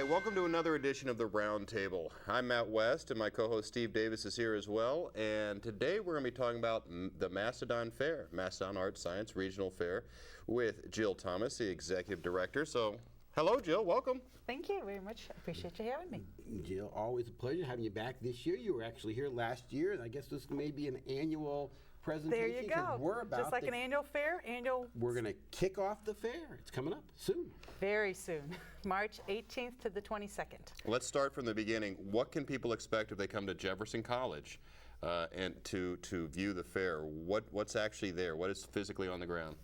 welcome to another edition of the Round Table. I'm Matt West, and my co-host Steve Davis is here as well. And today we're going to be talking about the Mastodon Fair, Mastodon Art Science Regional Fair, with Jill Thomas, the Executive Director. So, hello, Jill. Welcome. Thank you very much. I appreciate you having me. Jill, always a pleasure having you back this year. You were actually here last year, and I guess this may be an annual presentation. There you go. We're about just like an annual fair, We're going to kick off the fair. It's coming up soon. Very soon, March 18th to the 22nd. Let's start from the beginning. What can people expect if they come to Jefferson College and to view the fair? What's actually there? What is physically on the ground?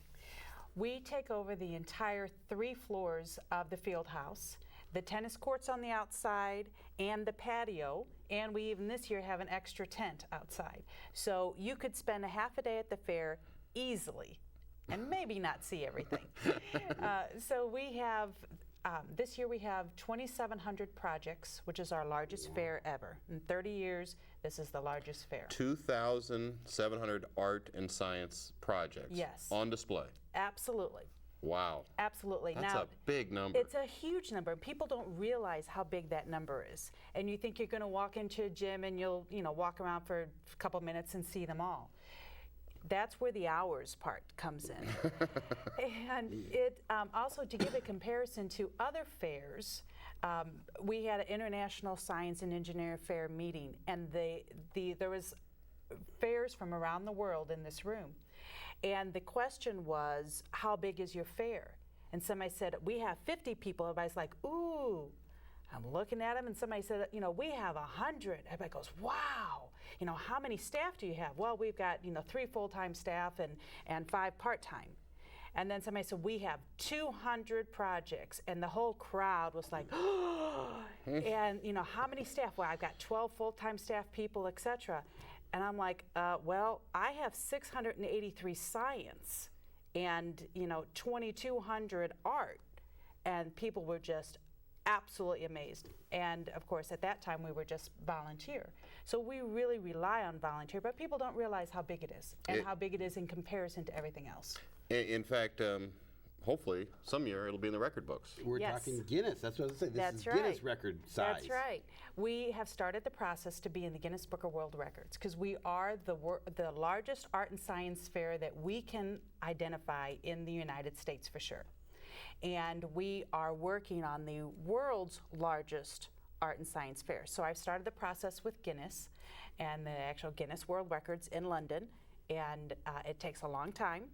We take over the entire 3 floors of the field house, the tennis courts on the outside, and the patio, and we even this year have an extra tent outside. So you could spend a half a day at the fair easily and maybe not see everything. So we have, this year we have 2,700 projects, which is our largest fair ever. In 30 years, this is the largest fair. 2,700 art and science projects. Yes. On display. Absolutely. Wow. Absolutely. That's now, a big number. It's a huge number. People don't realize how big that number is. And you think you're going to walk into a gym and you'll, walk around for a couple minutes and see them all. That's where the hours part comes in. And it also, to give a comparison to other fairs, we had an International Science and Engineering Fair meeting, and there was fairs from around the world in this room. And the question was, how big is your fair? And somebody said, we have 50 people. Everybody's like, ooh. I'm looking at them, and somebody said, we have 100. Everybody goes, wow. How many staff do you have? Well, we've got, 3 full-time staff and 5 part-time. And then somebody said, we have 200 projects. And the whole crowd was like, oh. And, how many staff? Well, I've got 12 full-time staff people, et cetera. And I'm like, well, I have 683 science and, 2,200 art. And people were just absolutely amazed. And of course, at that time, we were just volunteer. So we really rely on volunteer, but people don't realize how big it is and how big it is in comparison to everything else. In fact, hopefully, some year it'll be in the record books. We're talking Guinness. That's what I say. This is Guinness record size. That's right. We have started the process to be in the Guinness Book of World Records because we are the largest art and science fair that we can identify in the United States for sure. And we are working on the world's largest art and science fair. So I've started the process with Guinness and the actual Guinness World Records in London, and it takes a long time.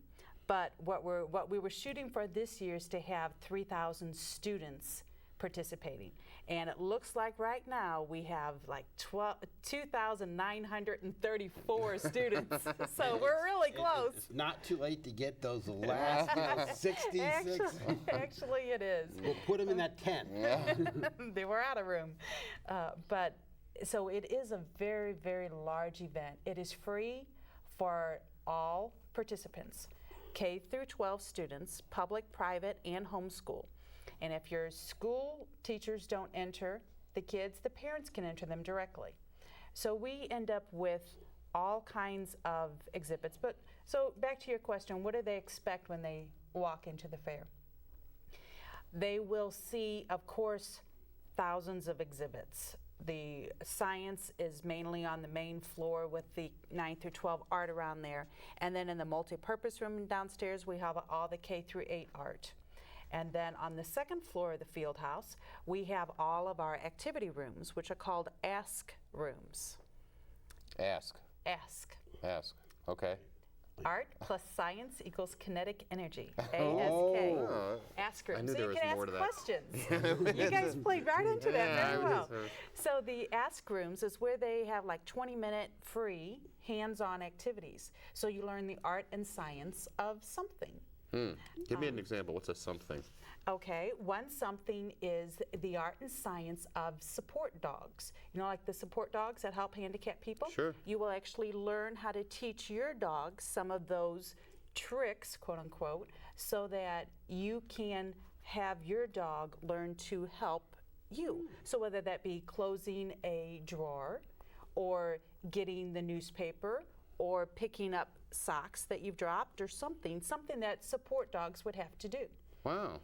But what we were shooting for this year is to have 3,000 students participating. And it looks like right now we have like 2,934 students. So we're really close. It's not too late to get those last 66. Actually, it is. We'll put them in that tent. They were out of room. But so it is a very, very large event. It is free for all participants. K through 12 students, public, private, and homeschool. And if your school teachers don't enter the kids, the parents can enter them directly. So we end up with all kinds of exhibits. But so back to your question, what do they expect when they walk into the fair? They will see, of course, thousands of exhibits. The science is mainly on the main floor with the 9 through 12 art around there. And then in the multi-purpose room downstairs, we have all the K through 8 art. And then on the second floor of the field house, we have all of our activity rooms, which are called Ask rooms. Ask. Ask. Ask. Okay. Art plus science equals kinetic energy. Oh. ASK. Ask room. I knew So there you was can more ask to that. questions. You guys played right into that very well. Yeah. So the Ask rooms is where they have like 20-minute free hands-on activities. So you learn the art and science of something. Give me an example. What's a something? Okay, one something is the art and science of support dogs. Like the support dogs that help handicapped people? Sure. You will actually learn how to teach your dog some of those tricks, quote unquote, so that you can have your dog learn to help you. So whether that be closing a drawer or getting the newspaper or picking up socks that you've dropped or something that support dogs would have to do. Wow.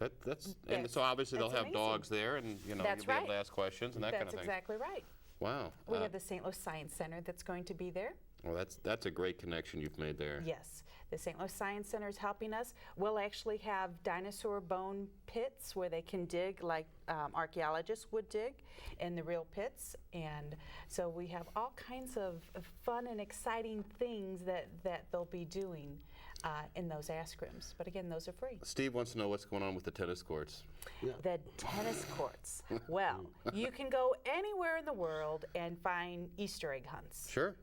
And so obviously they'll that's have amazing. dogs there, and That's you'll be able to right. ask questions and that kind of That's thing. exactly right. Wow. We have the St. Louis Science Center that's going to be there. Well, that's a great connection you've made there. Yes, the St. Louis Science Center is helping us. We'll actually have dinosaur bone pits where they can dig like archaeologists would dig in the real pits. And so we have all kinds of fun and exciting things that they'll be doing in those ask rooms. But again, those are free. Steve wants to know what's going on with the tennis courts. Yeah. The tennis courts. Well, you can go anywhere in the world and find Easter egg hunts. Sure.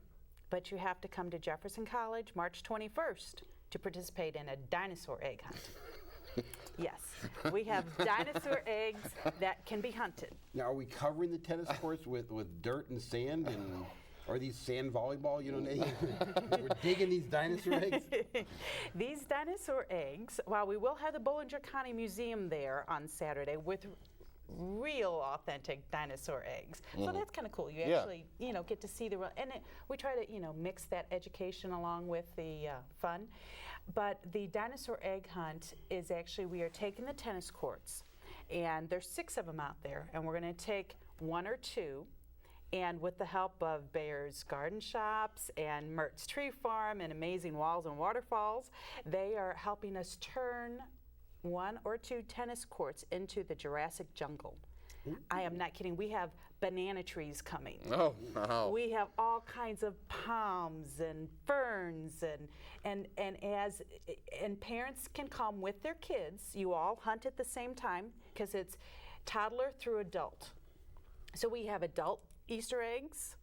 But you have to come to Jefferson College March 21st to participate in a dinosaur egg hunt. Yes, we have dinosaur eggs that can be hunted. Now, are we covering the tennis courts with dirt and sand, and are these sand volleyball? We're digging these dinosaur eggs. These dinosaur eggs, while we will have the Bollinger County Museum there on Saturday with real authentic dinosaur eggs. So that's kind of cool. You actually, get to see the real, and we try to, mix that education along with the fun. But the dinosaur egg hunt is actually, we are taking the tennis courts, and there's 6 of them out there, and we're going to take 1 or 2, and with the help of Bayer's Garden Shops and Mertz Tree Farm and Amazing Walls and Waterfalls, they are helping us turn 1 or 2 tennis courts into the Jurassic jungle. I am not kidding. We have banana trees coming. Oh, wow. We have all kinds of palms and ferns and parents can come with their kids. You all hunt at the same time because it's toddler through adult. So we have adult Easter eggs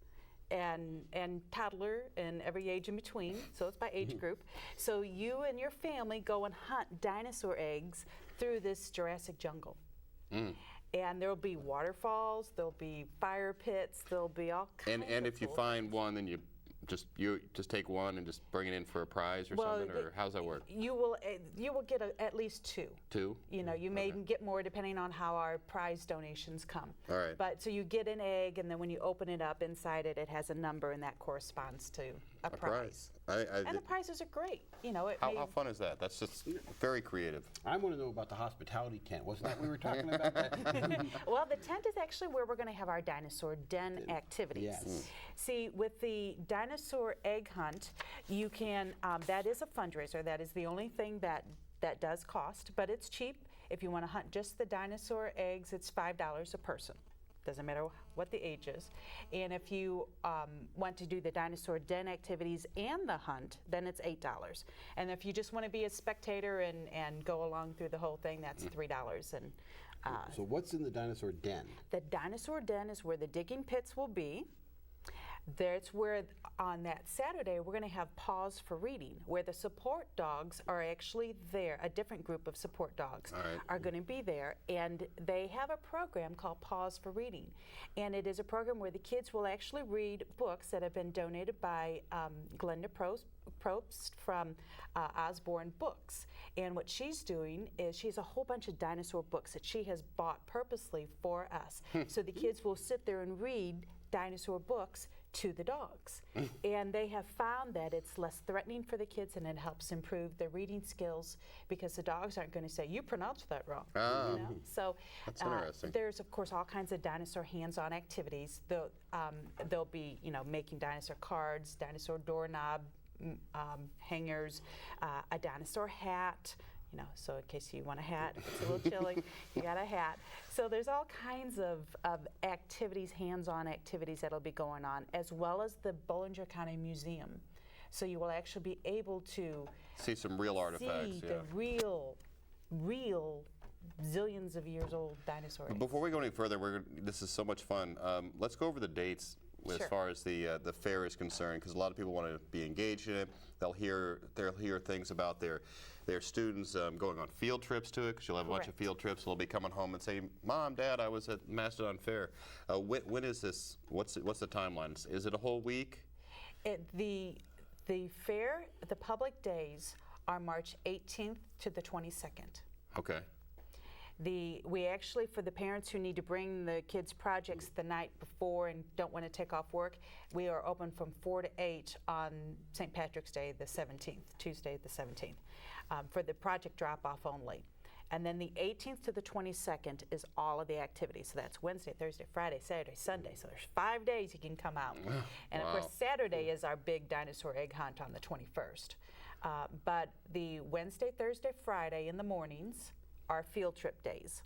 and toddler and every age in between, so it's by age group. So you and your family go and hunt dinosaur eggs through this Jurassic jungle. And there'll be waterfalls, there'll be fire pits, there'll be all kinds of And if you cool find one, then you just take one and just bring it in for a prize or something, or how's that work? You will get at least 2. 2? You may get more depending on how our prize donations come. All right. But so you get an egg, and then when you open it up, inside it has a number, and that corresponds to a prize. And the prizes are great. How fun is that? That's just very creative. I want to know about the hospitality tent. Wasn't that what we were talking about? Well, the tent is actually where we're going to have our dinosaur den activities. Yes. See, with the dinosaur egg hunt, you can, that is a fundraiser. That is the only thing that does cost, but it's cheap. If you want to hunt just the dinosaur eggs, it's $5 a person. Doesn't matter what the age is. And if you want to do the dinosaur den activities and the hunt, then it's $8. And if you just want to be a spectator and go along through the whole thing, that's $3. And So what's in the dinosaur den? the dinosaur den is where the digging pits will be. That's where, on that Saturday, we're going to have Pause for Reading, where the support dogs are actually there. A different group of support dogs are going to be there, and they have a program called Pause for Reading. And it is a program where the kids will actually read books that have been donated by Glenda Probst from Osborne Books. And what she's doing is she has a whole bunch of dinosaur books that she has bought purposely for us. So the kids will sit there and read dinosaur books to the dogs. And they have found that it's less threatening for the kids, and it helps improve their reading skills because the dogs aren't going to say, "You pronounced that wrong." So That's interesting. there's, of course, all kinds of dinosaur hands-on activities. They'll be, making dinosaur cards, dinosaur doorknob hangers, a dinosaur hat. So in case you want a hat, if it's a little chilly, you got a hat. So there's all kinds of activities, hands-on activities that'll be going on, as well as the Bollinger County Museum. So you will actually be able to see some real artifacts. See the real zillions of years old dinosaur eggs. Before we go any further, this is so much fun. Let's go over the dates as far as the fair is concerned, because a lot of people want to be engaged in it. They'll hear things about their students going on field trips to it, because you'll have a bunch of field trips. They'll be coming home and saying, "Mom, Dad, I was at Mastodon Fair." When is this? What's the timeline? Is it a whole week? The fair, the public days are March 18th to the 22nd. Okay. We actually, for the parents who need to bring the kids' projects the night before and don't want to take off work, we are open from 4 to 8 on St. Patrick's Day, the 17th, Tuesday the 17th, for the project drop-off only. And then the 18th to the 22nd is all of the activities. So that's Wednesday, Thursday, Friday, Saturday, Sunday. So there's 5 days you can come out. And of course, Saturday is our big dinosaur egg hunt on the 21st. But the Wednesday, Thursday, Friday in the mornings are field trip days.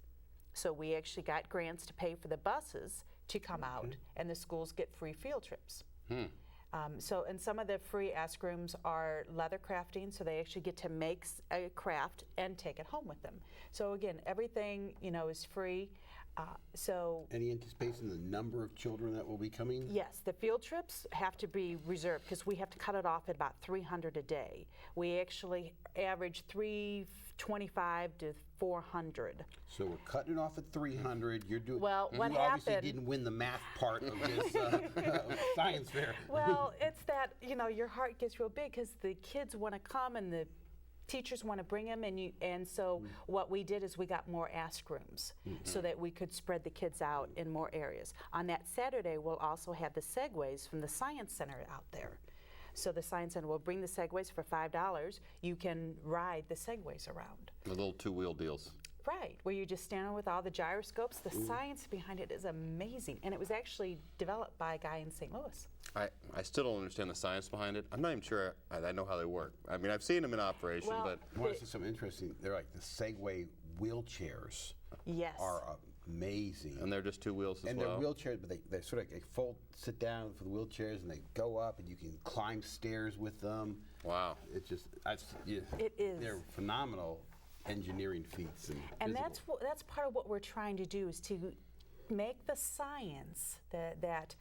So we actually got grants to pay for the buses to come out, and the schools get free field trips. And some of the free ask rooms are leather crafting, so they actually get to make a craft and take it home with them. So again, everything is free. Any anticipation of the number of children that will be coming? Yes, the field trips have to be reserved because we have to cut it off at about 300 a day. We actually average 325 to 400. So we're cutting it off at 300. You're doing. Well, you what obviously happened? didn't win the math part of this science fair. Well, it's that your heart gets real big because the kids want to come and the teachers want to bring them, and so what we did is we got more ask rooms so that we could spread the kids out in more areas. On that Saturday, we'll also have the Segways from the Science Center out there. So the Science Center will bring the Segways for $5. You can ride the Segways around. The little two-wheel deals. Right, where you just stand on with all the gyroscopes. The science behind it is amazing, and it was actually developed by a guy in St. Louis. I still don't understand the science behind it. I'm not even sure I know how they work. I mean, I've seen them in operation, Well, but I want to see something interesting. They're like the Segway wheelchairs Yes. are amazing. and they're just two wheels as And well. they're wheelchairs, but they're sort of like sit down for the wheelchairs, and they go up, and you can climb stairs with them. Wow. It's just, It is. They're phenomenal engineering feats. And physical. that's part of what we're trying to do is to make the science that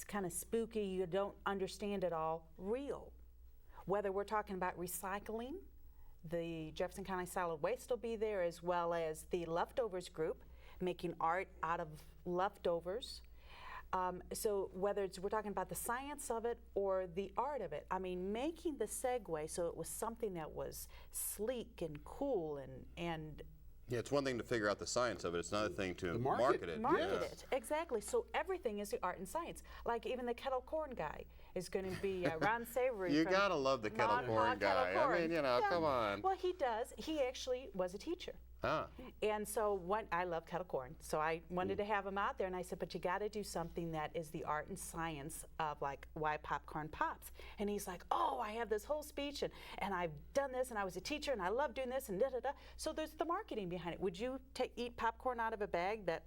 kind of spooky, you don't understand it all, real. Whether we're talking about recycling, the Jefferson County Solid Waste will be there, as well as the Leftovers group, making art out of leftovers. So whether we're talking about the science of it or the art of it, I mean, making the Segway so it was something that was sleek and cool and Yeah, it's one thing to figure out the science of it. It's another thing to market it. market Yeah. it. Exactly. So everything is the art and science. Like even the kettle corn guy is going to be Ron Savory. You from gotta love the kettle corn Kettle guy. Corn. I mean, Yeah. come on. Well, he does. He actually was a teacher. Ah. And so I love kettle corn. So I wanted to have him out there, and I said, but you got to do something that is the art and science of like why popcorn pops. And he's like, oh, I have this whole speech, and I've done this, and I was a teacher, and I love doing this, and da-da-da. So there's the marketing behind it. Would you eat popcorn out of a bag that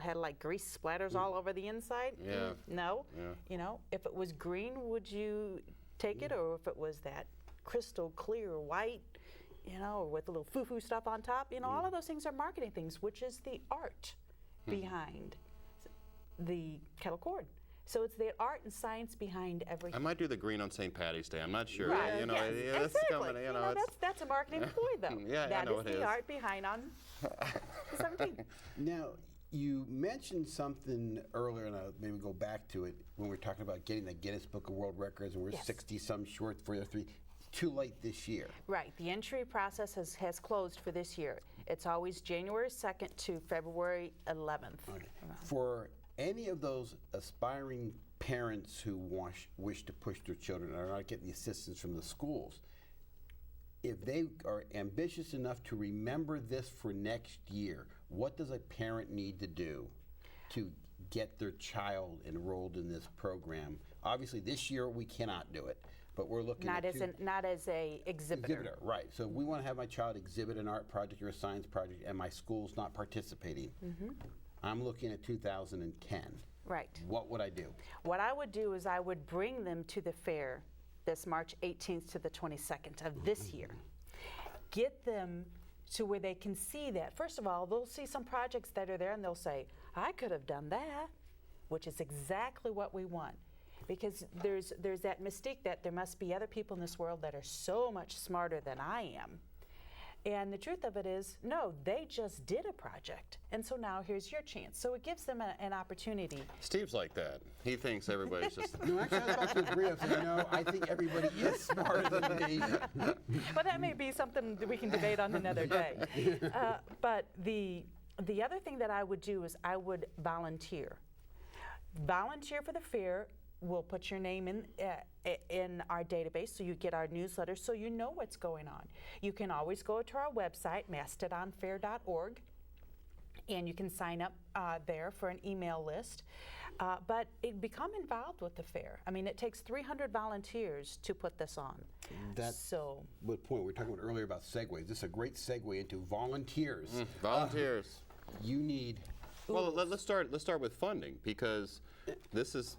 had like grease splatters all over the inside? Yeah. No. Yeah. If it was green, would you take it, or if it was that crystal clear white, or with a little foo-foo stuff on top? All of those things are marketing things, which is the art behind the kettle corn. So it's the art and science behind everything. I might do the green on St. Patty's Day. I'm not sure. Right. Yeah, Yes, that's exactly. coming. That's a marketing ploy, though. Yeah, I that know is it the is. art behind on the 17th. Now, you mentioned something earlier, and I'll maybe go back to it, when we were talking about getting the Guinness Book of World Records, and we're Yes. 60-some short for the three. Too late this year. Right. The entry process has closed for this year. It's always January 2nd to February 11th. Okay. For any of those aspiring parents who wish to push their children and are not getting the assistance from the schools, if they are ambitious enough to remember this for next year, what does a parent need to do to get their child enrolled in this program? Obviously, this year we cannot do it, but we're looking Not at as a exhibitor. right. So if we want to have my child exhibit an art project or a science project, and my school's not participating, I'm looking at 2010. Right. What would I do? What I would do is I would bring them to the fair this March 18th to the 22nd of this year. Get them to where they can see that. First of all, they'll see some projects that are there and they'll say, I could have done that, which is exactly what we want. Because there's that mystique that there must be other people in this world that are so much smarter than I am. And the truth of it is, no, they just did a project. And so now here's your chance. So it gives them an opportunity. Steve's like that. He thinks everybody's just. No, actually, I was about to agree. I said, no, I think everybody is smarter than me. But that may be something that we can debate on another day. But the other thing that I would do is I would volunteer. Volunteer for the fair we'll put your name in our database, so you get our newsletter, so you know what's going on. You can always go to our website, mastodonfair.org, and you can sign up there for an email list. But become involved with the fair. I mean, it takes 300 volunteers to put this on. That's what point we were talking about earlier about segues. This is a great segue into volunteers. Volunteers. You need. Well, let's start with funding, because this is,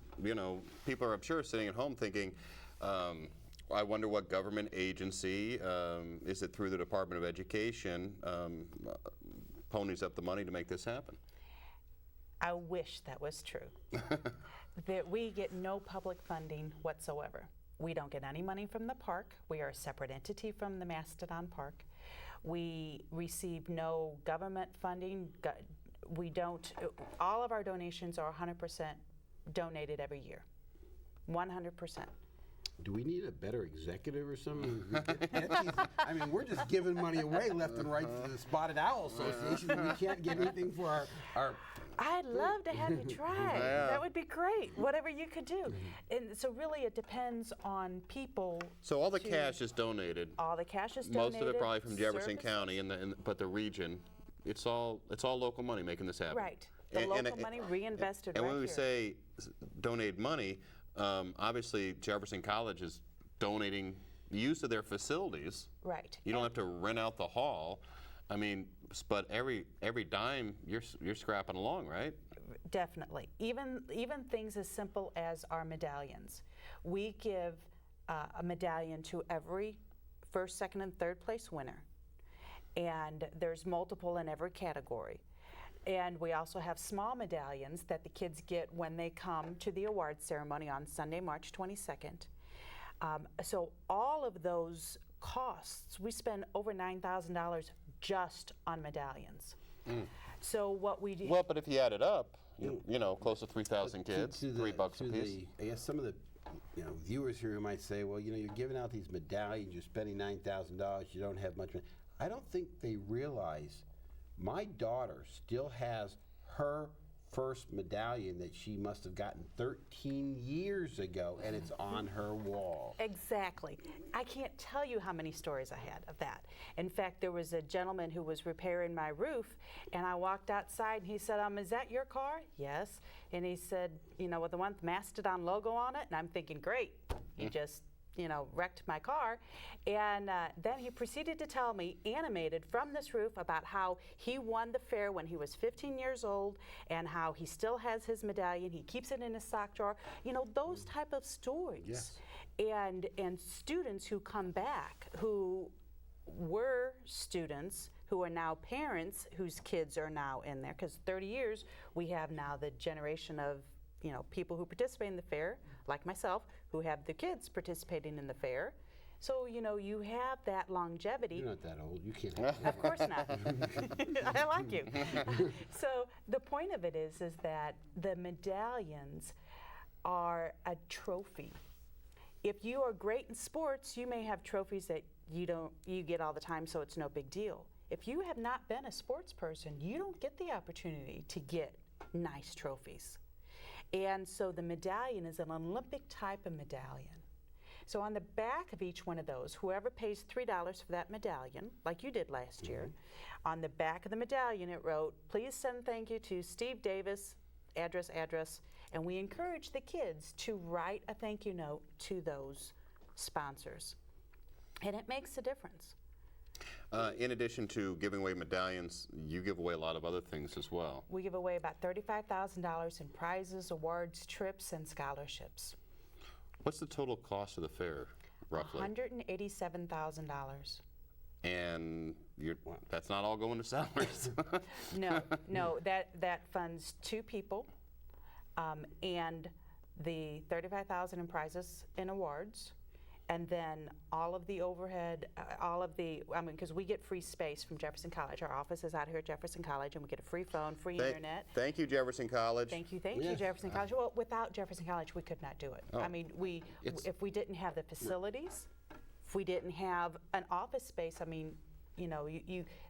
people are, I'm sure, sitting at home thinking, I wonder what government agency, is it through the Department of Education, ponies up the money to make this happen? I wish that was true. That we get no public funding whatsoever. We don't get any money from the park. We are a separate entity from the Mastodon Park. We receive no government funding. We don't, all of our donations are 100% donated every year. 100%. Do we need a better executive or something? I mean, we're just giving money away left and right to the Spotted Owl Association, and we can't get anything for our I'd love to have you try. Yeah. That would be great, whatever you could do. And so really it depends on people. So all the cash is donated. All the cash is donated. Most of it probably from Jefferson services. County, but the region, it's all local money making this happen. Right. The local money reinvested and right when we here. say donate money, obviously Jefferson College is donating the use of their facilities. Right. You don't have to rent out the hall. I mean, but every dime you're scrapping along, right? Definitely. Even things as simple as our medallions. We give a medallion to every first, second, and third place winner. And there's multiple in every category. And we also have small medallions that the kids get when they come to the award ceremony on Sunday, March 22nd. So all of those costs, we spend over $9,000 just on medallions. So what we do. Well, but if you add it up, close to 3,000 kids, $3 a piece. I guess some of the viewers here who might say, well, you're giving out these medallions, you're spending $9,000, you don't have much money. I don't think they realize my daughter still has her first medallion that she must have gotten 13 years ago, and it's on her wall. Exactly. I can't tell you how many stories I had of that. In fact, there was a gentleman who was repairing my roof, and I walked outside, and he said, is that your car? Yes. And he said, with the one with the Mastodon logo on it, and I'm thinking, great, you just wrecked my car. And then he proceeded to tell me, animated from this roof, about how he won the fair when he was 15 years old and how he still has his medallion. He keeps it in his sock drawer. Those type of stories. Yes. And students who come back, who were students, who are now parents whose kids are now in there, because 30 years we have now the generation of people who participate in the fair, like myself, who have their kids participating in the fair. So, you have that longevity. You're not that old. You can't. Of course not. I like you. So the point of it is that the medallions are a trophy. If you are great in sports, you may have trophies that you get all the time, so it's no big deal. If you have not been a sports person, you don't get the opportunity to get nice trophies. And so the medallion is an Olympic type of medallion. So on the back of each one of those, whoever pays $3 for that medallion, like you did last year, on the back of the medallion it wrote, please send thank you to Steve Davis, address, and we encourage the kids to write a thank you note to those sponsors. And it makes a difference. In addition to giving away medallions, you give away a lot of other things as well. We give away about $35,000 in prizes, awards, trips, and scholarships. What's the total cost of the fair, roughly? $187,000. And that's not all going to salaries. No, that funds 2 people, and the $35,000 in prizes and awards. And then all of the overhead, because we get free space from Jefferson College. Our office is out here at Jefferson College, and we get a free phone, free internet. Thank you, Jefferson College. Thank you, Jefferson College. Well, without Jefferson College, we could not do it. Oh. If we didn't have the facilities, if we didn't have an office space,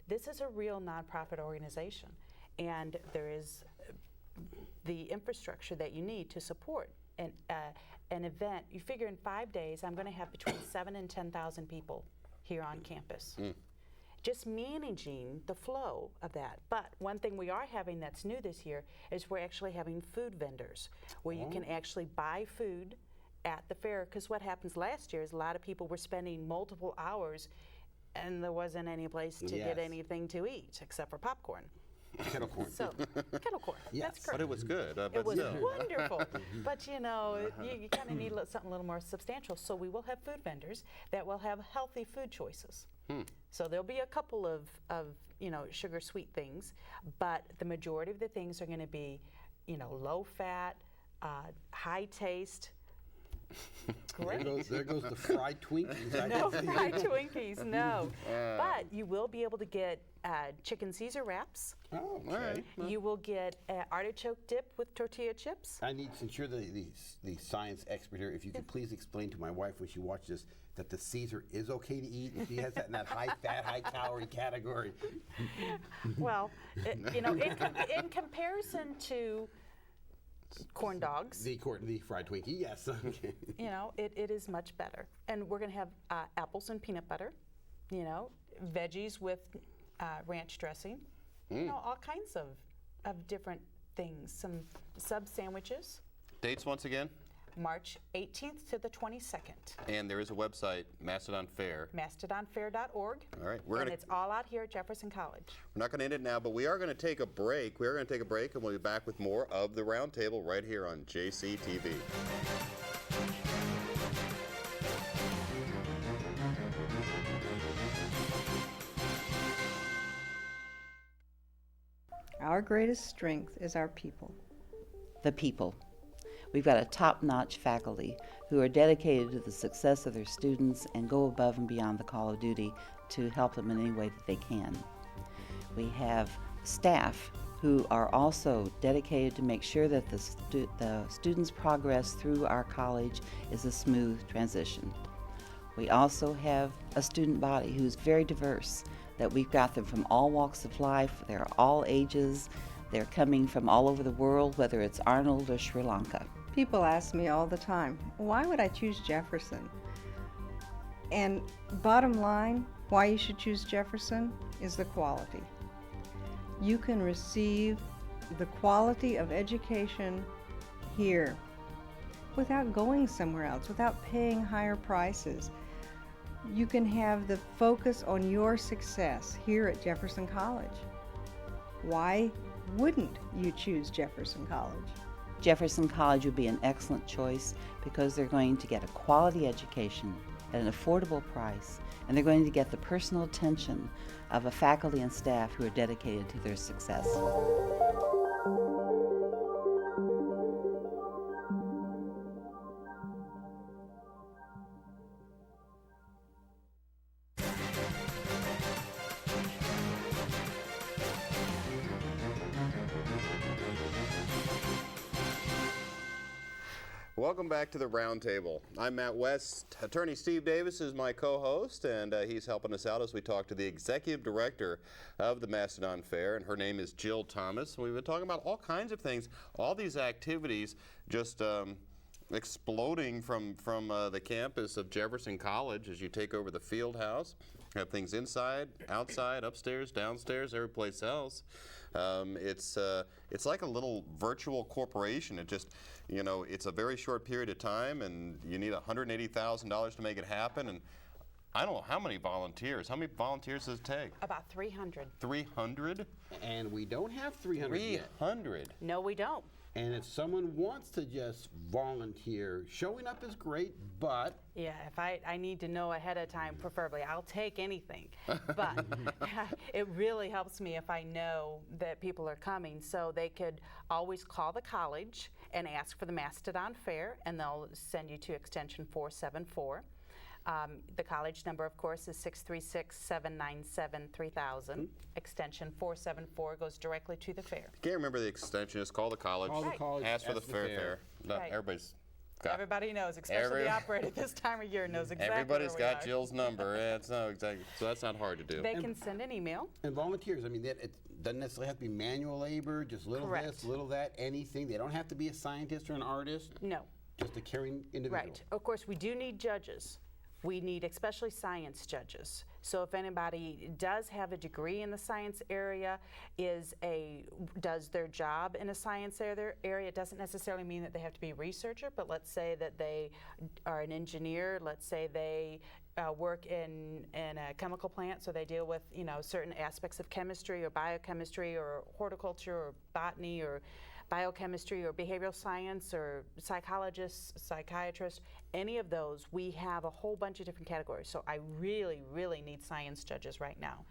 this is a real nonprofit organization, and there is the infrastructure that you need to support an event, you figure in 5 days, I'm going to have between 7,000 and 10,000 people here on campus. Just managing the flow of that. But one thing we are having that's new this year is we're actually having food vendors where you can actually buy food at the fair. Because what happens last year is a lot of people were spending multiple hours and there wasn't any place to get anything to eat except for popcorn. Kettle corn. So, kettle corn. Yes. That's correct. But it was good. It was wonderful. But you know, you kind of need something a little more substantial. So we will have food vendors that will have healthy food choices. So there'll be a couple of sugar sweet things, but the majority of the things are going to be, low fat, high taste. Great. There goes the fried Twinkies. No fried Twinkies, no. But you will be able to get chicken Caesar wraps. Oh, okay. All right. You will get artichoke dip with tortilla chips. I need, since you're the science expert here, if you could please explain to my wife when she watches this that the Caesar is okay to eat and she has that in that high fat, high calorie category. Well, in comparison to corn dogs, The fried Twinkie, yes. Okay. it is much better. And we're going to have apples and peanut butter, veggies with ranch dressing, all kinds of different things, some sub sandwiches. Dates once again? March 18th to the 22nd. And there is a website, Mastodon Fair. MastodonFair.org. All right. And it's all out here at Jefferson College. We're not going to end it now, but we are going to take a break. We are going to take a break, and we'll be back with more of the Roundtable right here on JCTV. Our greatest strength is our people. The people. We've got a top-notch faculty who are dedicated to the success of their students and go above and beyond the call of duty to help them in any way that they can. We have staff who are also dedicated to make sure that the students' progress through our college is a smooth transition. We also have a student body who's very diverse, that we've got them from all walks of life, they're all ages, they're coming from all over the world, whether it's Arnold or Sri Lanka. People ask me all the time, why would I choose Jefferson? And bottom line, why you should choose Jefferson is the quality. You can receive the quality of education here without going somewhere else, without paying higher prices. You can have the focus on your success here at Jefferson College. Why wouldn't you choose Jefferson College? Jefferson College would be an excellent choice because they're going to get a quality education at an affordable price, and they're going to get the personal attention of a faculty and staff who are dedicated to their success. Welcome back to the Roundtable. I'm Matt West. Attorney Steve Davis is my co-host, and he's helping us out as we talk to the executive director of the Mastodon Fair, and her name is Jill Thomas. We've been talking about all kinds of things, all these activities just exploding from the campus of Jefferson College as you take over the field house. Have things inside, outside, upstairs, downstairs, every place else. It's like a little virtual corporation. It just, it's a very short period of time, and you need $180,000 to make it happen. And I don't know how many volunteers. How many volunteers does it take? About 300. 300? And we don't have 300 yet. 300. No, we don't. And if someone wants to just volunteer, showing up is great, but... Yeah, if I need to know ahead of time, preferably, I'll take anything. But it really helps me if I know that people are coming. So they could always call the college and ask for the Mastodon Fair, and they'll send you to extension 474. The college number, of course, is 636-797-3000. Extension 474 goes directly to the fair. Can't remember the extension. Just call the college. Call the college, Ask for the fair. Right. Everybody's got. Everybody knows, especially the operator at this time of year knows exactly Everybody's where we got are. Jill's number. Exactly. So that's not hard to do. They can send an email. And volunteers, it doesn't necessarily have to be manual labor, just little Correct. this, little that, anything. They don't have to be a scientist or an artist. No. just a caring individual. Right. Of course, we do need judges. We need especially science judges. So if anybody does have a degree in the science area, does their job in a science area, it doesn't necessarily mean that they have to be a researcher, but let's say that they are an engineer, let's say they work in a chemical plant, so they deal with certain aspects of chemistry or biochemistry or horticulture or botany or biochemistry or behavioral science or psychologists, psychiatrists, any of those, we have a whole bunch of different categories. So I really, really need science judges right now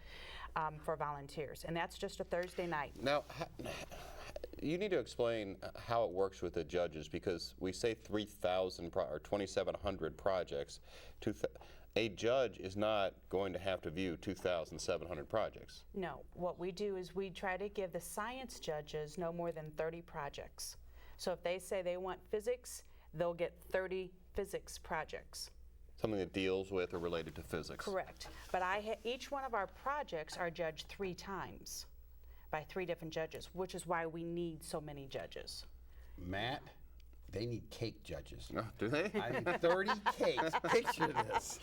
for volunteers. And that's just a Thursday night. Now, you need to explain how it works with the judges, because we say 3,000 or 2,700 projects. A judge is not going to have to view 2,700 projects. No, what we do is we try to give the science judges no more than 30 projects. So if they say they want physics, they'll get 30 physics projects. Something that deals with or related to physics. Correct. But each one of our projects are judged 3 times by 3 different judges, which is why we need so many judges. Matt, they need cake judges. Oh, do they? I need 30 cakes. Picture this.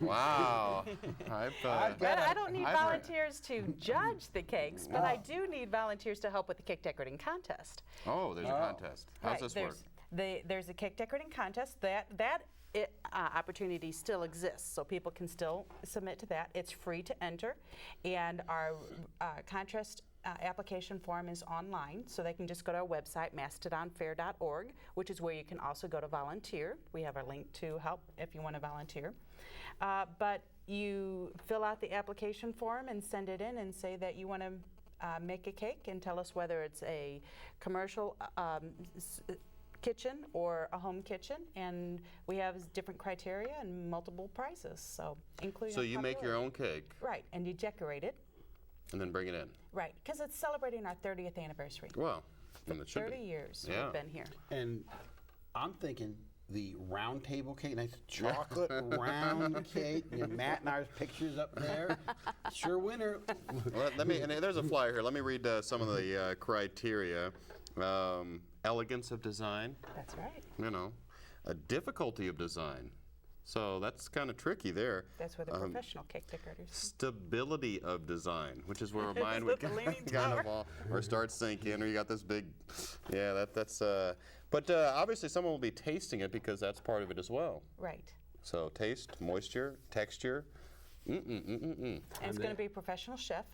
Wow. I don't need volunteers to judge the cakes, but I do need volunteers to help with the cake decorating contest. Oh, there's a contest. How's this work? There's a cake decorating contest. That opportunity still exists, so people can still submit to that. It's free to enter, and our contest application form is online, so they can just go to our website, mastodonfair.org, which is where you can also go to volunteer. We have a link to help if you want to volunteer. But you fill out the application form and send it in and say that you want to make a cake, and tell us whether it's a commercial kitchen or a home kitchen, and we have different criteria and multiple prizes, so including. So you make your own cake. Right, and you decorate it. And then bring it in. Right, because it's celebrating our 30th anniversary. Well, and it should 30 be. years Yeah. we've been here. And I'm thinking the round table cake, nice chocolate round cake. Matt and I's pictures up there. Sure winner. Well, and there's a flyer here. Let me read some of the criteria. Elegance of design. That's right. A difficulty of design. So that's kind of tricky there. That's where the professional cake decorators. Stability of design, which is where mine would kind of all, or start sinking, or you got this big, yeah, that's. But obviously someone will be tasting it, because that's part of it as well. Right. So taste, moisture, texture. And it's going to be a professional chef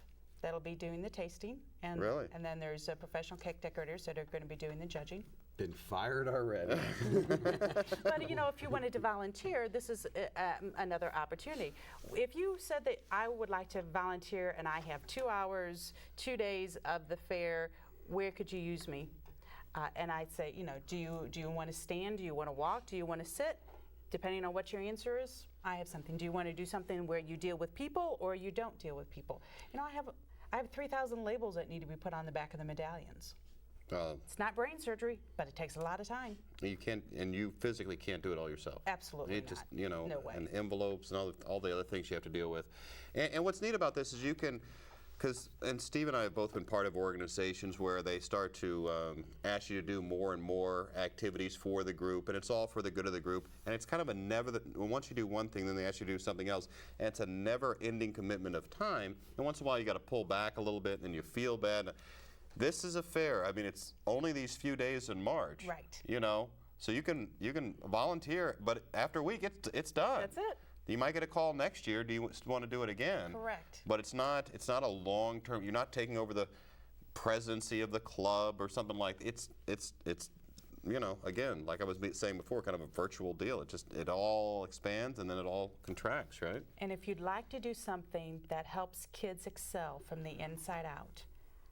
that'll be doing the tasting. And, Really? And then there's professional cake decorators that are going to be doing the judging. Been fired already. But if you wanted to volunteer, this is another opportunity. If you said that I would like to volunteer and I have 2 hours, 2 days of the fair, where could you use me? And I'd say, do you want to stand? Do you want to walk? Do you want to sit? Depending on what your answer is, I have something. Do you want to do something where you deal with people or you don't deal with people? I have 3,000 labels that need to be put on the back of the medallions. It's not brain surgery, but it takes a lot of time. You can't, and you physically can't do it all yourself. Absolutely Just, No way. and envelopes and all the other things you have to deal with. And what's neat about this is you can, and Steve and I have both been part of organizations where they start to ask you to do more and more activities for the group, and it's all for the good of the group. And it's kind of once you do one thing, then they ask you to do something else. And it's a never-ending commitment of time. And once in a while, you got to pull back a little bit, and then you feel bad. This is a fair. I mean, it's only these few days in March. Right. So you can volunteer, but after a week, it's done. That's it. You might get a call next year. Do you want to do it again? Correct. But it's not a long term. You're not taking over the presidency of the club or something like. It's again, like I was saying before, kind of a virtual deal. It all expands and then it all contracts, right? And if you'd like to do something that helps kids excel from the inside out,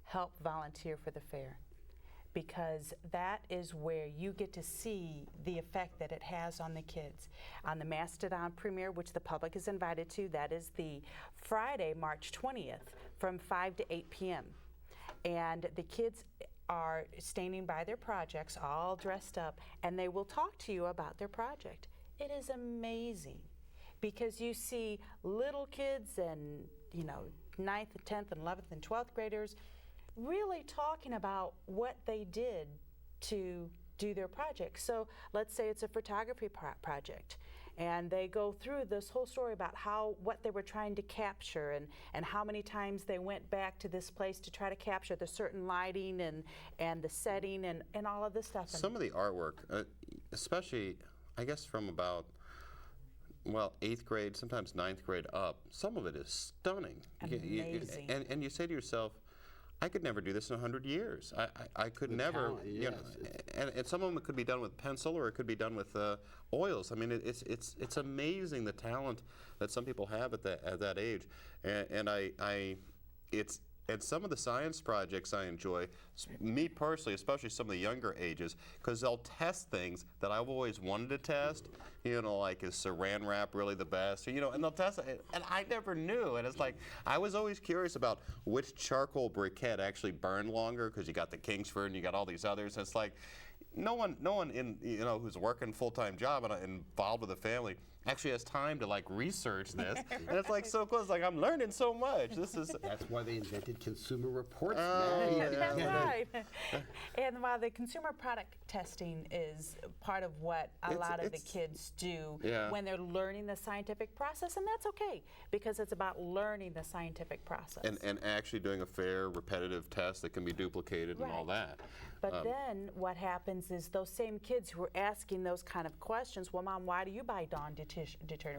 help volunteer for the fair, because that is where you get to see the effect that it has on the kids. On the Mastodon premiere, which the public is invited to, that is the Friday, March 20th, from 5 to 8 p.m. And the kids are standing by their projects, all dressed up, and they will talk to you about their project. It is amazing, because you see little kids and, 9th, 10th, and 11th, and 12th graders really talking about what they did to do their project. So let's say it's a photography project, and they go through this whole story about what they were trying to capture and how many times they went back to this place to try to capture the certain lighting and the setting and all of this stuff. Some of the artwork, especially, I guess from about, well, 8th grade, sometimes 9th grade up, some of it is stunning. Amazing. And you say to yourself, I could never do this in 100 years. I could never, talent, you know, and some of them could be done with pencil or it could be done with oils. I mean, it's amazing the talent that some people have at that age, and some of the science projects I enjoy, me personally, especially some of the younger ages, because they'll test things that I've always wanted to test. You know, like, is saran wrap really the best? Or, you know, and they'll test it, and I never knew. And it's like, I was always curious about which charcoal briquette actually burned longer, because you got the Kingsford and you got all these others. And it's like, no one in, you know, who's working full-time job and involved with a family actually has time to like research this. And it's like so cool. It's like I'm learning so much. That's why they invented Consumer Reports. That's right. And while the consumer product testing is part of what a lot of the kids do when they're learning the scientific process, and that's okay, because it's about learning the scientific process. And actually doing a fair, repetitive test that can be duplicated and all that. But then what happens is those same kids who are asking those kind of questions, well, Mom, why do you buy Dawn detergent?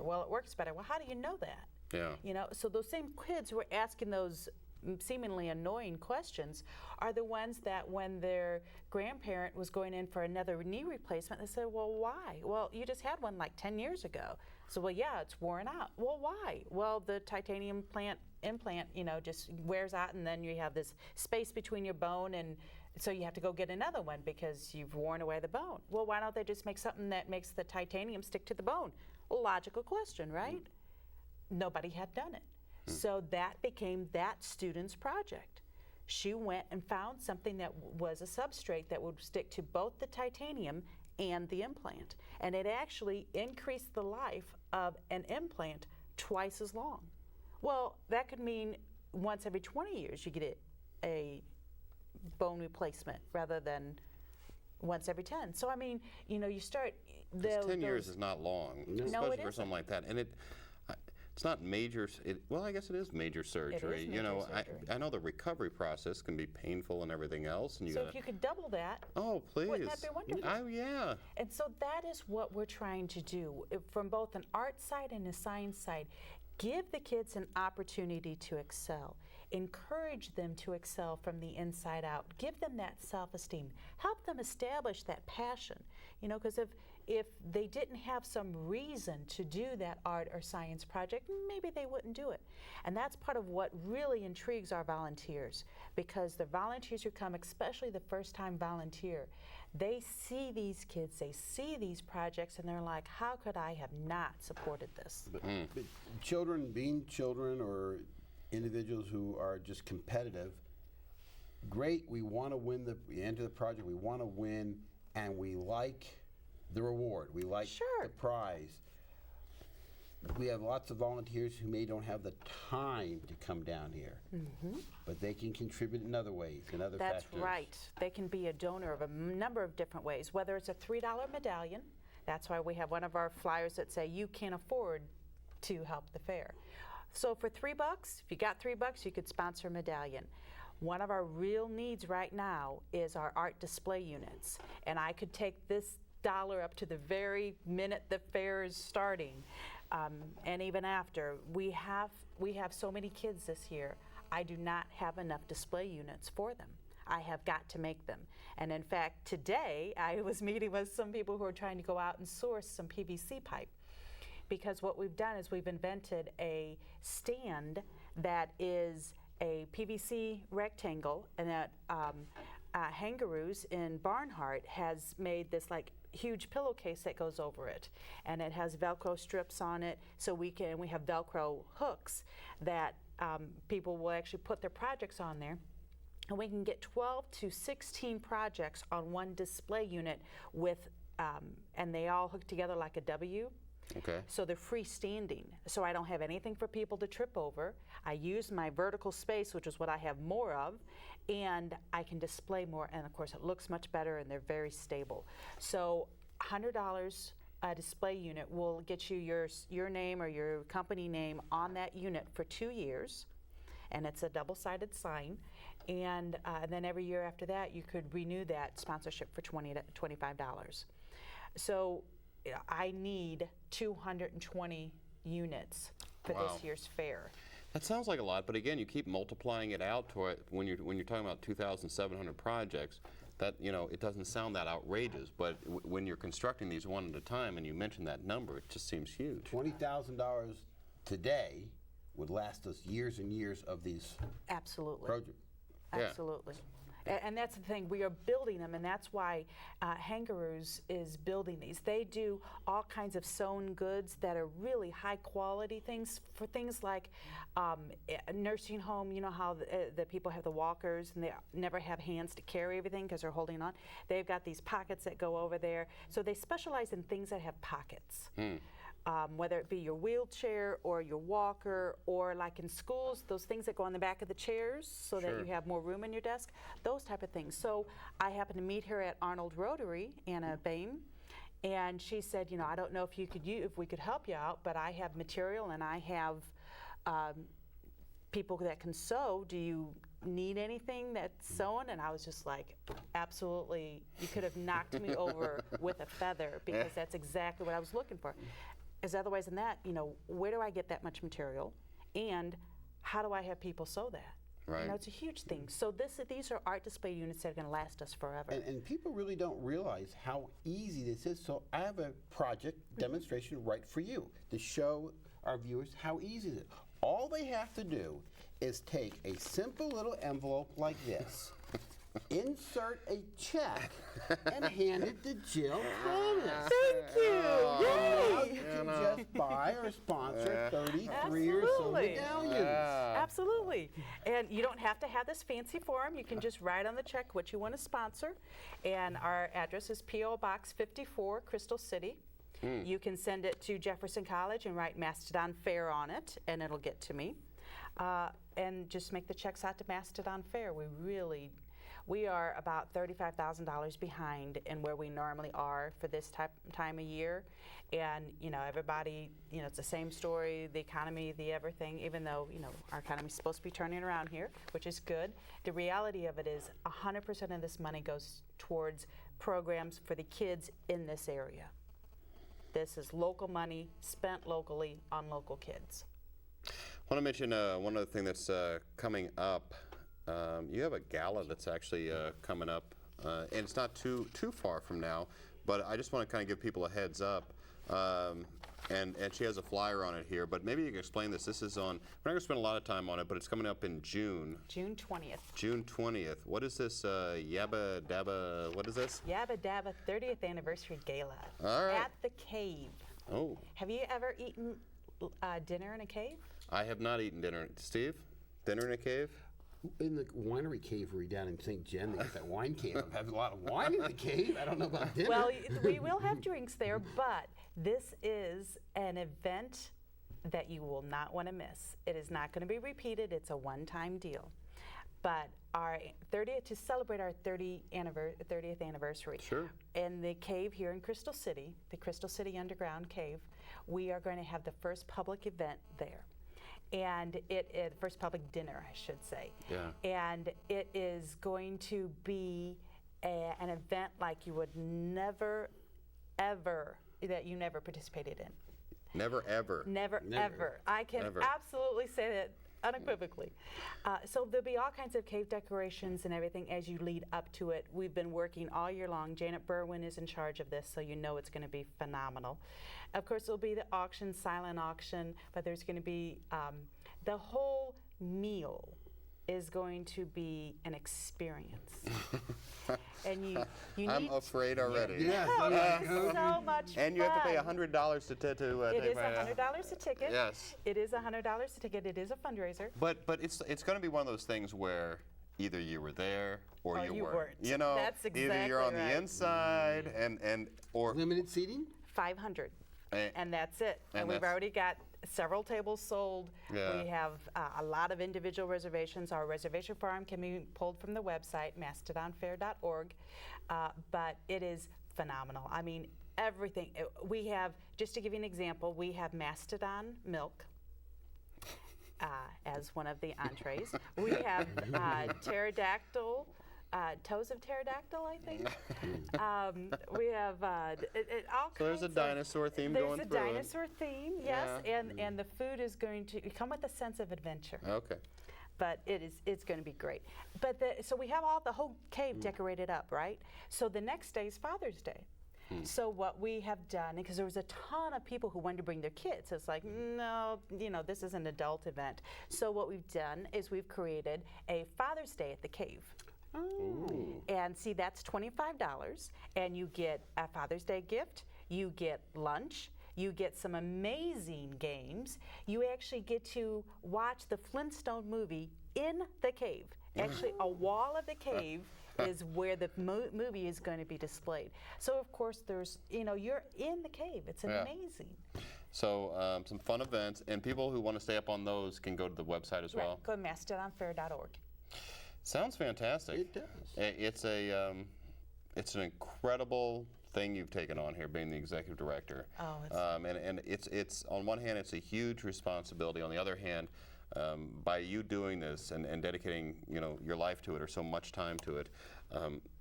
Well, it works better. Well, how do you know that? Yeah. You know, so those same kids who are asking those seemingly annoying questions are the ones that when their grandparent was going in for another knee replacement, they said, well, why? Well, you just had one like 10 years ago. So, well, yeah, it's worn out. Well, why? Well, the titanium implant, you know, just wears out, and then you have this space between your bone, and so you have to go get another one because you've worn away the bone. Well, why don't they just make something that makes the titanium stick to the bone? Logical question, right? Nobody had done it. So that became that student's project. She went and found something that was a substrate that would stick to both the titanium and the implant. And it actually increased the life of an implant twice as long. Well, that could mean once every 20 years you get a bone replacement rather than once every 10. So, I mean, you know, you start... 10 years is not long, especially for something like that. And it's not major, well, I guess it is major surgery. It is you know, surgery. I know the recovery process can be painful and everything else. And so if you could double that, oh, please. Wouldn't that be wonderful? Oh, yeah. And so that is what we're trying to do from both an art side and a science side. Give the kids an opportunity to excel. Encourage them to excel from the inside out. Give them that self-esteem. Help them establish that passion. You know, because if they didn't have some reason to do that art or science project, maybe they wouldn't do it. And that's part of what really intrigues our volunteers, because the volunteers who come, especially the first-time volunteer, they see these kids, they see these projects, and they're like, how could I have not supported this? But children, being children or individuals who are just competitive, great, we want to win the end of the project, we want to win, and we like the reward, we like the prize. We have lots of volunteers who don't have the time to come down here, but they can contribute in other ways, in other factors. That's right. They can be a donor of a number of different ways, whether it's a $3 medallion. That's why we have one of our flyers that say you can afford to help the fair. So for $3, if you got $3, you could sponsor a medallion. One of our real needs right now is our art display units, and I could take this dollar up to the very minute the fair is starting, and even after. We have so many kids this year. I do not have enough display units for them. I have got to make them. And in fact, today I was meeting with some people who are trying to go out and source some PVC pipe, because what we've done is we've invented a stand that is a PVC rectangle, and that Hangaroos in Barnhart has made this like huge pillowcase that goes over it, and it has Velcro strips on it, so we have Velcro hooks that people will actually put their projects on there, and we can get 12 to 16 projects on one display unit with, and they all hook together like a W. Okay. So they're freestanding, so I don't have anything for people to trip over. I use my vertical space, which is what I have more of, and I can display more, and of course it looks much better and they're very stable. So $100 a display unit will get you your name or your company name on that unit for 2 years, and it's a double-sided sign. And then every year after that, you could renew that sponsorship for $20 to $25. So I need 220 units for Wow. this year's fair. That sounds like a lot, but again, you keep multiplying it out to it when you're talking about 2,700 projects. That, you know, it doesn't sound that outrageous, but when you're constructing these one at a time, and you mentioned that number, it just seems huge. $20,000 today would last us years and years of these Absolutely. projects. Yeah. Absolutely. And that's the thing, we are building them, and that's why Hangaroos is building these. They do all kinds of sewn goods that are really high quality things, for things like a nursing home. You know how the people have the walkers and they never have hands to carry everything because they're holding on. They've got these pockets that go over there. So they specialize in things that have pockets. Whether it be your wheelchair or your walker, or like in schools, those things that go on the back of the chairs so Sure. that you have more room in your desk, those type of things. So I happened to meet her at Arnold Rotary, Anna Bain, and she said, you know, I don't know if we could help you out, but I have material and I have people that can sew. Do you need anything that's sewn? And I was just like, absolutely. You could have knocked me over with a feather, because that's exactly what I was looking for. Because otherwise than that, you know, where do I get that much material, and how do I have people sew that? Right. You know, it's a huge thing. So these are art display units that are going to last us forever. And people really don't realize how easy this is. So I have a project demonstration right for you to show our viewers how easy it is. All they have to do is take a simple little envelope like this, insert a check, and hand it to Jill Thomas. Thank you. Now Yay! you can just buy or sponsor 33 or so Absolutely. medallions. Absolutely. And you don't have to have this fancy form. You can just write on the check what you want to sponsor. And our address is P.O. Box 54, Crystal City. You can send it to Jefferson College and write Mastodon Fair on it, and it'll get to me. And just make the checks out to Mastodon Fair. We are about $35,000 behind in where we normally are for this time of year. And, you know, everybody, you know, it's the same story, the economy, the everything, even though, you know, our economy is supposed to be turning around here, which is good. The reality of it is 100% of this money goes towards programs for the kids in this area. This is local money spent locally on local kids. I want to mention one other thing that's coming up. You have a gala that's actually coming up, and it's not too far from now, but I just want to kind of give people a heads up. And she has a flyer on it here, but maybe you can explain this. This is on, we're not going to spend a lot of time on it, but it's coming up in June. June 20th. June 20th. What is this, Yabba Dabba, what is this? Yabba Dabba 30th Anniversary Gala. All right. At the Cave. Oh, Have you ever eaten dinner in a cave? I have not eaten dinner. Steve, dinner in a cave? In the winery cavery down in St. Jen, they got that wine cave. I've had a lot of wine in the cave. I don't know about dinner. Well, we will have drinks there, but this is an event that you will not want to miss. It is not going to be repeated. It's a one-time deal. But our 30th, to celebrate our 30th anniversary, Sure. in the cave here in Crystal City, the Crystal City Underground Cave, we are going to have the first public event there. And first public dinner, I should say. Yeah. And it is going to be an event like you would never, ever, that you never participated in. Never, ever. Never, ever. I can Ever. absolutely say that unequivocally. So there'll be all kinds of cave decorations and everything as you lead up to it. We've been working all year long. Janet Berwin is in charge of this, so you know it's going to be phenomenal. Of course, there'll be the auction, silent auction, but there's going to be the whole meal is going to be an experience. And you I'm need afraid already. Yes. it's so much And you have to pay fun. $100 to It take is my, $100 a ticket. Yes. It is $100 a ticket. It is a fundraiser. But it's going to be one of those things where either you were there or Or you you weren't. weren't. You know, That's either you're exactly on right. the inside and or Limited seating? 500. and that's it. And we've that's- already got several tables sold. Yeah. We have a lot of individual reservations. Our reservation form can be pulled from the website, mastodonfair.org, but it is phenomenal. I mean, everything. We have, just to give you an example, we have Mastodon milk as one of the entrees. We have pterodactyl. Toes of pterodactyl, I think. We have all So there's a kinds of- dinosaur theme going through. There's a dinosaur theme, yes, Yeah. and the food is going to come with a sense of adventure. Okay. But it's going to be great. But so we have the whole cave decorated up, right? So the next day is Father's Day. So what we have done, because there was a ton of people who wanted to bring their kids, it's like, no, this is an adult event. So what we've done is we've created a Father's Day at the cave. Ooh. And see, that's $25, and you get a Father's Day gift, you get lunch, you get some amazing games, you actually get to watch the Flintstone movie in the cave. Actually, a wall of the cave is where the movie is going to be displayed. So of course there's, you're in the cave. It's Yeah. amazing. So some fun events, and people who want to stay up on those can go to the website as well. Right. Go to mastodonfair.org. Sounds fantastic. It does. It's an incredible thing you've taken on here, being the executive director. Oh, it's and it's on one hand, it's a huge responsibility. On the other hand, by you doing this and dedicating your life to it, or so much time to it,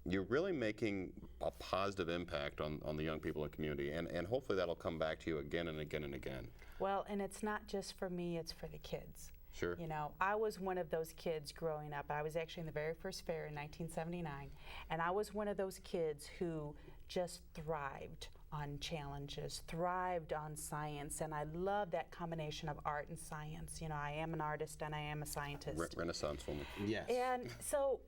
you're really making a positive impact on the young people in the community, and hopefully that'll come back to you again and again and again. Well, and it's not just for me, it's for the kids. Sure. I was one of those kids growing up. I was actually in the very first fair in 1979, and I was one of those kids who just thrived on challenges, thrived on science, and I love that combination of art and science. I am an artist and I am a scientist. Renaissance woman. Yes. And so,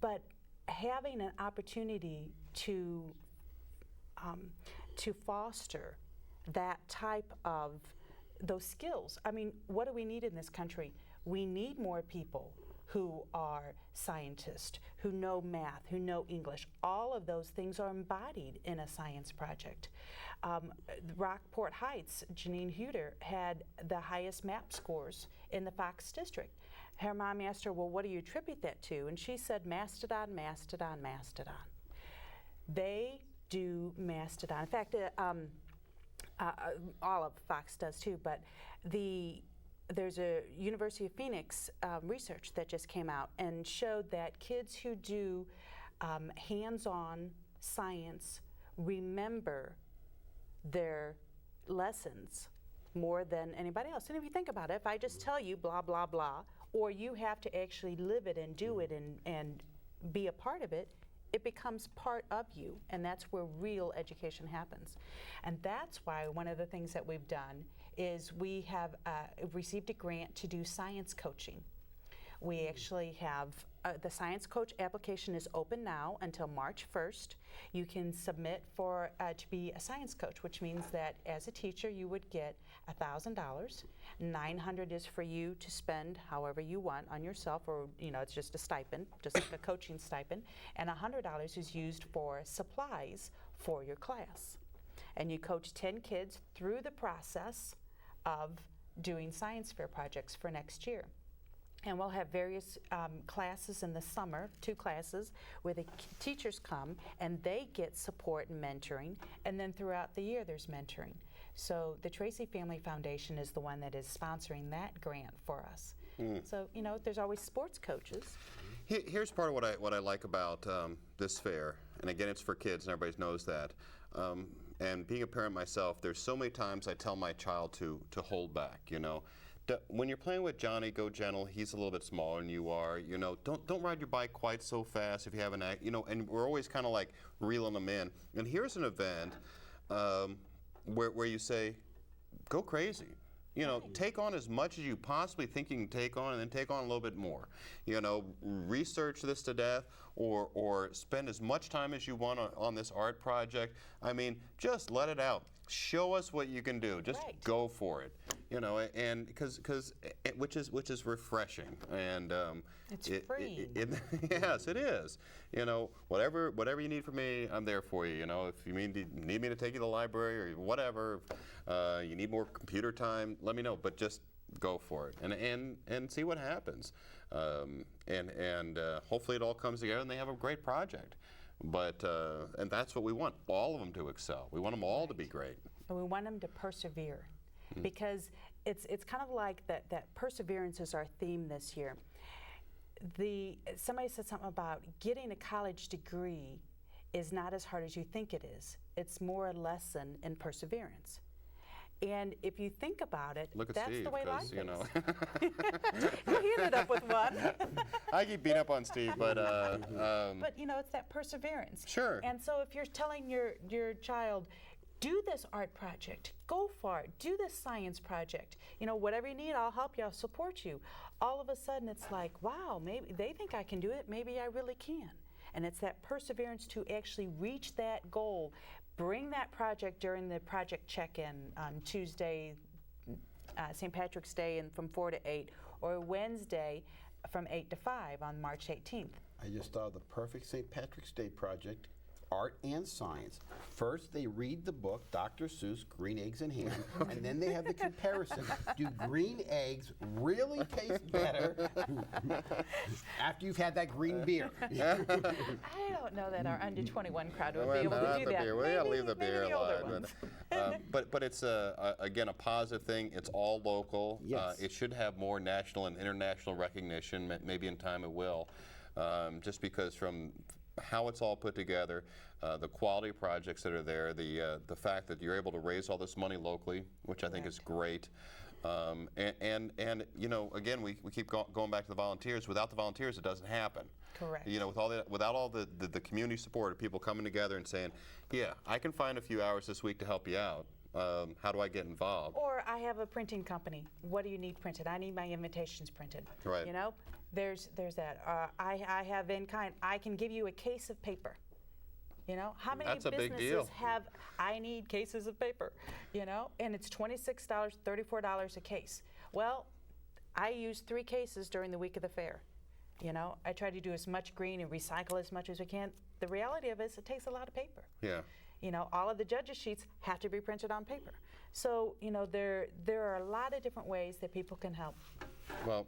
but having an opportunity to foster that type of those skills. I mean, what do we need in this country? We need more people who are scientists, who know math, who know English. All of those things are embodied in a science project. Rockport Heights, Janine Huter had the highest map scores in the Fox district. Her mom asked her, well, what do you attribute that to? And she said, Mastodon, Mastodon, Mastodon. They do Mastodon. In fact, all of Fox does too, but there's a University of Phoenix research that just came out and showed that kids who do hands-on science remember their lessons more than anybody else. And if you think about it, if I just tell you blah, blah, blah, or you have to actually live it and do it and be a part of it, it becomes part of you, and that's where real education happens. And that's why one of the things that we've done is we have received a grant to do science coaching. We actually have the Science Coach application is open now until March 1st. You can submit for to be a science coach, which means that as a teacher you would get $1,000. $900 is for you to spend however you want on yourself, or it's just a stipend, just like a coaching stipend, and $100 is used for supplies for your class. And you coach 10 kids through the process of doing science fair projects for next year. And we'll have various classes in the summer, 2 classes, where the teachers come and they get support and mentoring, and then throughout the year there's mentoring. So the Tracy Family Foundation is the one that is sponsoring that grant for us. So, there's always sports coaches. Here's part of what I like about this fair, and again, it's for kids, and everybody knows that. And being a parent myself, there's so many times I tell my child to hold back. When you're playing with Johnny, go gentle. He's a little bit smaller than you are. Don't ride your bike quite so fast if you have an act. And we're always kind of like reeling them in. And here's an event where you say, go crazy. Take on as much as you possibly think you can take on, and then take on a little bit more. Research this to death, or spend as much time as you want on this art project. I mean, just let it out. Show us what you can do. Just Right. go for it. You know, and because which is refreshing, and It's freeing. Yes, it is. You know, whatever you need from me, I'm there for you. You know, if you need me to take you to the library or whatever, you need more computer time, let me know. But just go for it and see what happens, and hopefully it all comes together and they have a great project. But and that's what we want, all of them to excel. We want them all to be great. And we want them to persevere, because it's kind of like that perseverance is our theme this year. Somebody said something about getting a college degree is not as hard as you think it is. It's more a lesson in perseverance. And if you think about it, Look at that's Steve, the way life is. you know. Well, he ended up with one. I keep beating up on Steve, but But you know, it's that perseverance. Sure. And so if you're telling your child, do this art project, go for it, do this science project, you know, whatever you need, I'll help you, I'll support you. All of a sudden it's like, wow, maybe they think I can do it, maybe I really can. And it's that perseverance to actually reach that goal. Bring that project during the project check-in on Tuesday, St. Patrick's Day, and from 4 to 8, or Wednesday from 8 to 5 on March 18th. I just thought of the perfect St. Patrick's Day project, art and science. First, they read the book, Dr. Seuss, Green Eggs and Ham, and then they have the comparison. Do green eggs really taste better after you've had that green beer? I don't know that our under 21 crowd would be able to do that. We gotta leave the Maybe beer the older alone. ones. But it's again a positive thing. It's all local. Yes. It should have more national and international recognition. Maybe in time it will, just because from how it's all put together, the quality of projects that are there, the fact that you're able to raise all this money locally, which I think is great. And you know, again, we keep going back to the volunteers. Without the volunteers, it doesn't happen. Correct. You know, without all the community support of people coming together and saying, yeah, I can find a few hours this week to help you out. How do I get involved? Or I have a printing company. What do you need printed? I need my invitations printed. Right. You know, there's that. I have in kind. I can give you a case of paper. You know, how many That's a big deal. businesses have? I need cases of paper. You know, and it's $26, $34 a case. Well, I use 3 cases during the week of the fair. You know, I try to do as much green and recycle as much as we can. The reality of it is, it takes a lot of paper. Yeah. You know, all of the judges' sheets have to be printed on paper. So, you know, there are a lot of different ways that people can help. Well,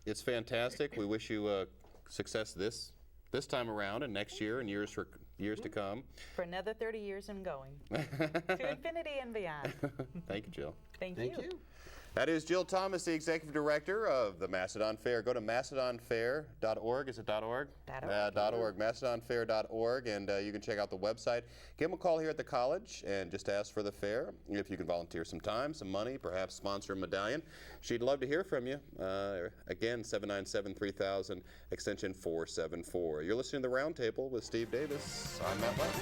it's fantastic. We wish you success this time around and next year and years to come. For another 30 years and going. To infinity and beyond. Thank you, Jill. Thank Thank you. That is Jill Thomas, the Executive Director of the Mastodon Fair. Go to mastodonfair.org. Is it .org? .org. Mastodonfair.org, and you can check out the website. Give them a call here at the college and just ask for the fair. If you can volunteer some time, some money, perhaps sponsor a medallion. She'd love to hear from you. Again, 797-3000, extension 474. You're listening to The Roundtable with Steve Davis. I'm Matt West.